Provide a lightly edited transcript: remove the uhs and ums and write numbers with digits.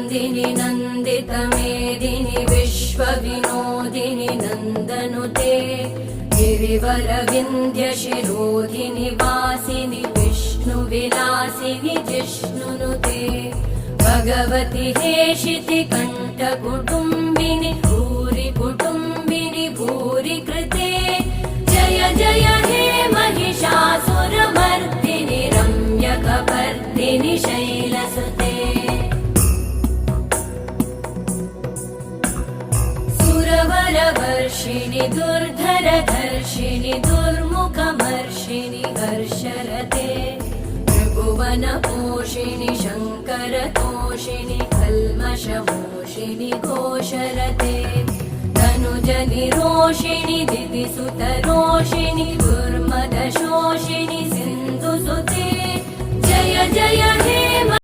नन्दिनि नन्दितमेदिनि विश्वविनोदिनि नन्दनुते गिरिवरविन्ध्यशिरोधिनि वासिनि विष्णुविलासिनि जिष्णुनुते भगवति हेशिति कण्ठकुटुम्बिनि भूरि कुटुम्बिनि भूरि कृते जय जय हे महिषासुरमर्दिनि रम्यकपर्दिनि शैलसुते सुरवरवर्षिणि दुर्धरधर्षिणि दुर्मुखमर्षिणि हर्षरते त्रिभुवनपोषिणि शङ्करतोषिणि कल्मषमोषिणि घोषरते तनुजनिरोषिणि दिदिसुतरोषिणि दुर्मदशोषिणि सिन्धुसुते जय जय हे